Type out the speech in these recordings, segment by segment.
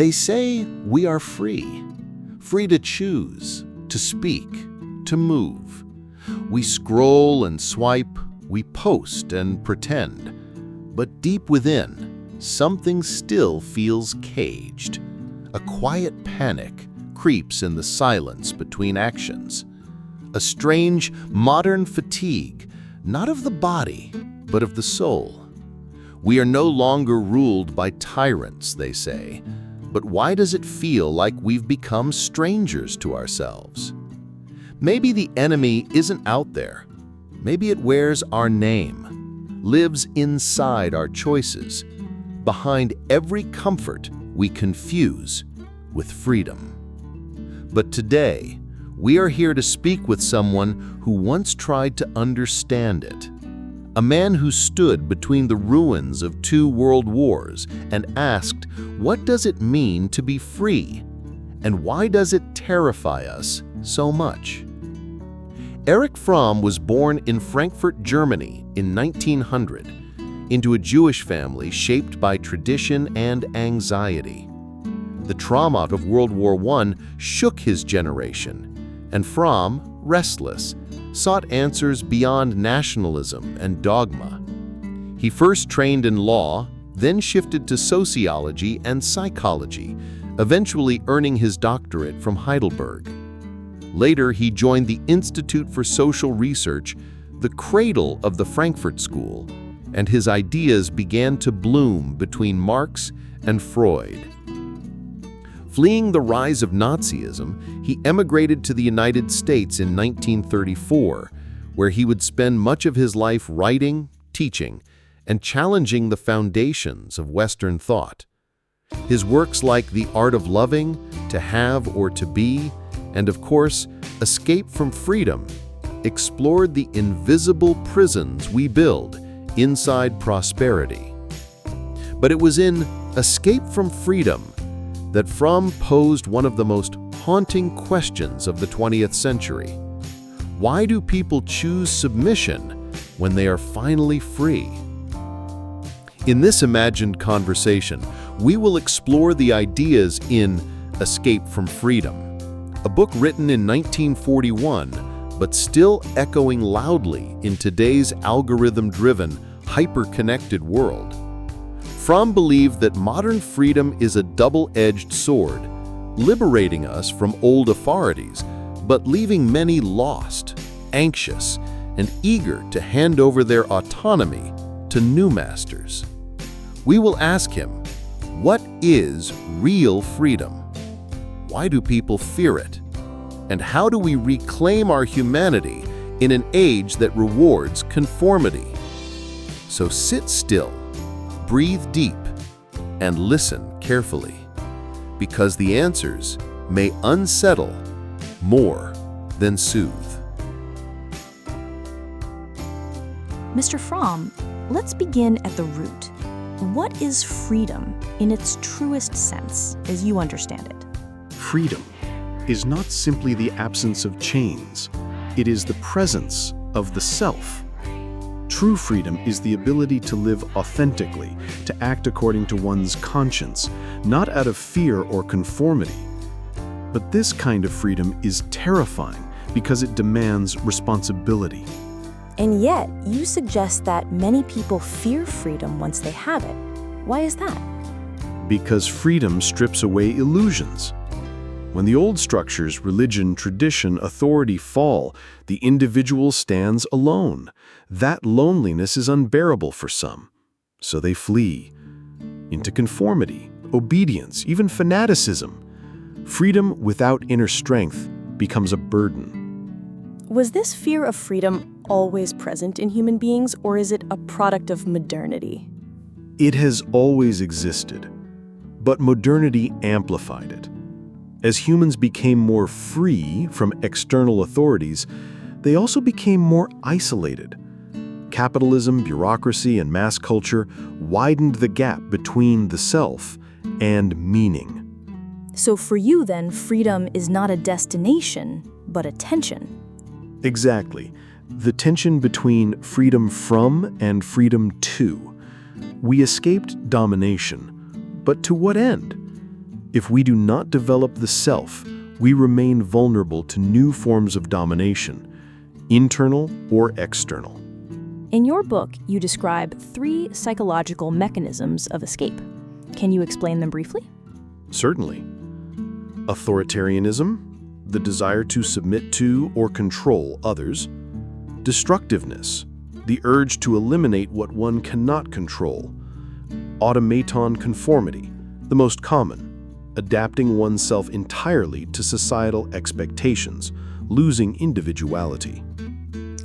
They say we are free, free to choose, to speak, to move. We scroll and swipe, we post and pretend. But deep within, something still feels caged. A quiet panic creeps in the silence between actions. A strange, modern fatigue, not of the body, but of the soul. We are no longer ruled by tyrants, they say. But why does it feel like we've become strangers to ourselves? Maybe the enemy isn't out there. Maybe it wears our name, lives inside our choices, behind every comfort we confuse with freedom. But today, we are here to speak with someone who once tried to understand it. A man who stood between the ruins of 2 world wars and asked, what does it mean to be free? And why does it terrify us so much? Erich Fromm was born in Frankfurt, Germany in 1900, into a Jewish family shaped by tradition and anxiety. The trauma of World War I shook his generation, and Fromm, restless, sought answers beyond nationalism and dogma. He first trained in law, then shifted to sociology and psychology, eventually earning his doctorate from Heidelberg. Later, he joined the Institute for Social Research, the cradle of the Frankfurt School, and his ideas began to bloom between Marx and Freud. Fleeing the rise of Nazism, he emigrated to the United States in 1934, where he would spend much of his life writing, teaching, and challenging the foundations of Western thought. His works like The Art of Loving, To Have or To Be, and of course, Escape from Freedom, explored the invisible prisons we build inside prosperity. But it was in Escape from Freedom that Fromm posed one of the most haunting questions of the 20th century. Why do people choose submission when they are finally free? In this imagined conversation, we will explore the ideas in Escape from Freedom, a book written in 1941, but still echoing loudly in today's algorithm-driven, hyper-connected world. Fromm believed that modern freedom is a double-edged sword, liberating us from old authorities, but leaving many lost, anxious, and eager to hand over their autonomy to new masters. We will ask him, what is real freedom? Why do people fear it? And how do we reclaim our humanity in an age that rewards conformity? So sit still, breathe deep, and listen carefully, because the answers may unsettle more than soothe. Mr. Fromm, let's begin at the root. What is freedom in its truest sense, as you understand it? Freedom is not simply the absence of chains. It is the presence of the self. True freedom is the ability to live authentically, to act according to one's conscience, not out of fear or conformity. But this kind of freedom is terrifying because it demands responsibility. And yet, you suggest that many people fear freedom once they have it. Why is that? Because freedom strips away illusions. When the old structures, religion, tradition, authority fall, the individual stands alone. That loneliness is unbearable for some. So they flee into conformity, obedience, even fanaticism. Freedom without inner strength becomes a burden. Was this fear of freedom always present in human beings, or is it a product of modernity? It has always existed, but modernity amplified it. As humans became more free from external authorities, they also became more isolated. Capitalism, bureaucracy, and mass culture widened the gap between the self and meaning. So for you then, freedom is not a destination, but a tension. Exactly. The tension between freedom from and freedom to. We escaped domination, but to what end? If we do not develop the self, we remain vulnerable to new forms of domination, internal or external. In your book, you describe 3 psychological mechanisms of escape. Can you explain them briefly? Certainly. Authoritarianism, the desire to submit to or control others. Destructiveness, the urge to eliminate what one cannot control. Automaton conformity, the most common, adapting oneself entirely to societal expectations, losing individuality.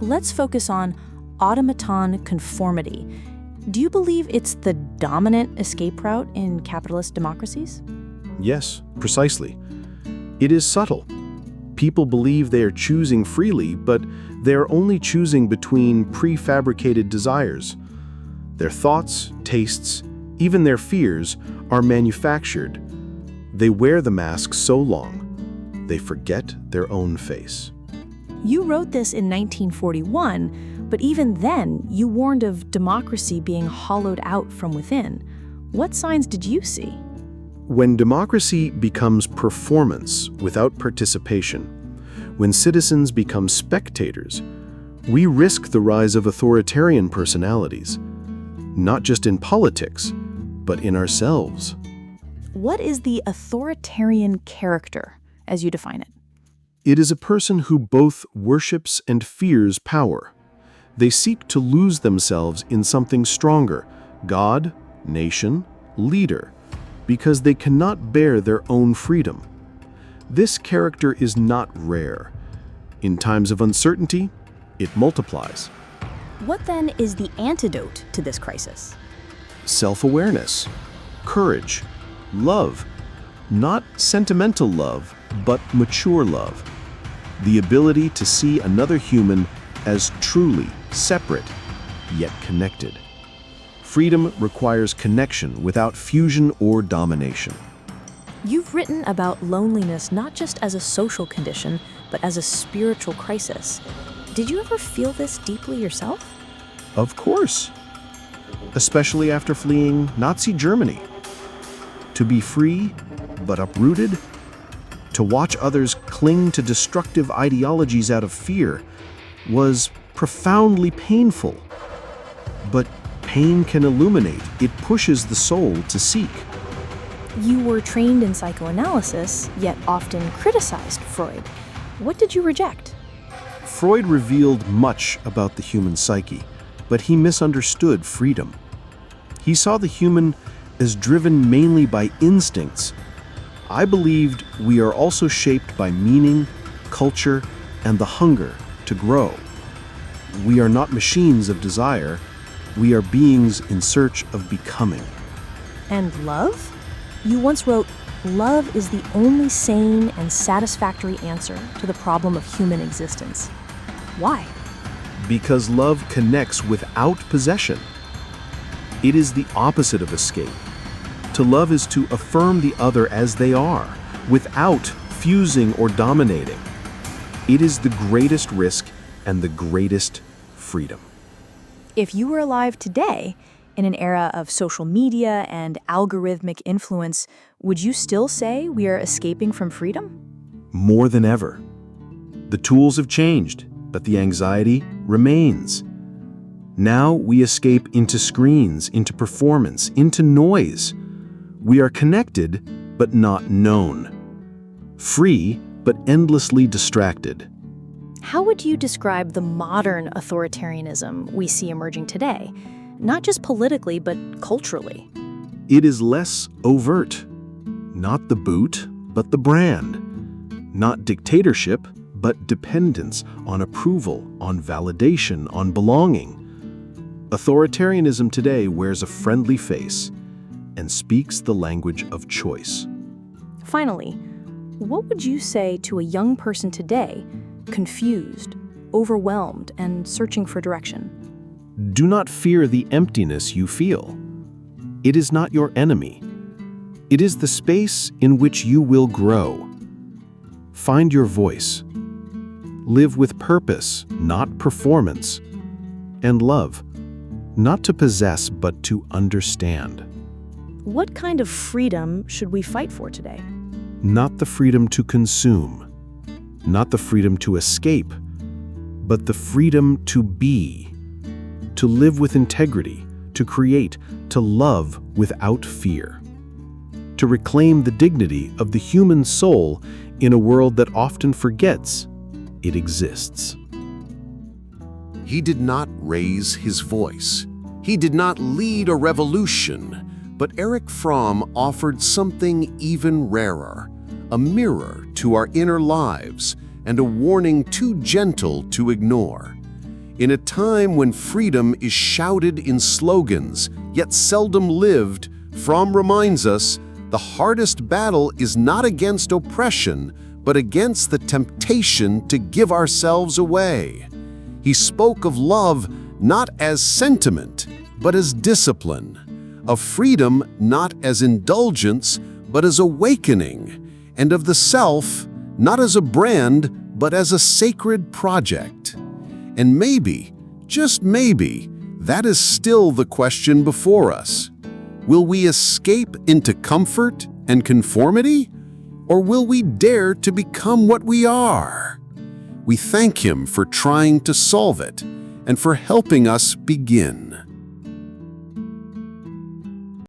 Let's focus on automaton conformity. Do you believe it's the dominant escape route in capitalist democracies? Yes, precisely. It is subtle. People believe they are choosing freely, but they are only choosing between prefabricated desires. Their thoughts, tastes, even their fears are manufactured. They wear the mask so long, they forget their own face. You wrote this in 1941, but even then, you warned of democracy being hollowed out from within. What signs did you see? When democracy becomes performance without participation, when citizens become spectators, we risk the rise of authoritarian personalities, not just in politics, but in ourselves. What is the authoritarian character, as you define it? It is a person who both worships and fears power. They seek to lose themselves in something stronger, God, nation, leader, because they cannot bear their own freedom. This character is not rare. In times of uncertainty, it multiplies. What then is the antidote to this crisis? Self-awareness, courage, love, not sentimental love, but mature love. The ability to see another human as truly separate, yet connected. Freedom requires connection without fusion or domination. You've written about loneliness not just as a social condition, but as a spiritual crisis. Did you ever feel this deeply yourself? Of course. Especially after fleeing Nazi Germany. To be free, but uprooted. To watch others cling to destructive ideologies out of fear was profoundly painful. But pain can illuminate. It pushes the soul to seek. You were trained in psychoanalysis, yet often criticized Freud. What did you reject? Freud revealed much about the human psyche, but he misunderstood freedom. He saw the human as driven mainly by instincts. I believed we are also shaped by meaning, culture, and the hunger to grow. We are not machines of desire. We are beings in search of becoming. And love? You once wrote, "Love is the only sane and satisfactory answer to the problem of human existence." Why? Because love connects without possession. It is the opposite of escape. To love is to affirm the other as they are, without fusing or dominating. It is the greatest risk and the greatest freedom. If you were alive today, in an era of social media and algorithmic influence, would you still say we are escaping from freedom? More than ever. The tools have changed, but the anxiety remains. Now we escape into screens, into performance, into noise. We are connected, but not known. Free, but endlessly distracted. How would you describe the modern authoritarianism we see emerging today? Not just politically, but culturally. It is less overt. Not the boot, but the brand. Not dictatorship, but dependence on approval, on validation, on belonging. Authoritarianism today wears a friendly face and speaks the language of choice. Finally, what would you say to a young person today, confused, overwhelmed, and searching for direction? Do not fear the emptiness you feel. It is not your enemy. It is the space in which you will grow. Find your voice. Live with purpose, not performance. And love, not to possess, but to understand. what kind of freedom should we fight for today? Not the freedom to consume, not the freedom to escape, but the freedom to be, to live with integrity, to create, to love without fear, to reclaim the dignity of the human soul in a world that often forgets it exists. He did not raise his voice. He did not lead a revolution, but Erich Fromm offered something even rarer, a mirror to our inner lives and a warning too gentle to ignore. In a time when freedom is shouted in slogans, yet seldom lived, Fromm reminds us the hardest battle is not against oppression, but against the temptation to give ourselves away. He spoke of love not as sentiment, but as discipline, of freedom not as indulgence, but as awakening, and of the self not as a brand, but as a sacred project. And maybe, just maybe, that is still the question before us. Will we escape into comfort and conformity? Or will we dare to become what we are? We thank him for trying to solve it and for helping us begin.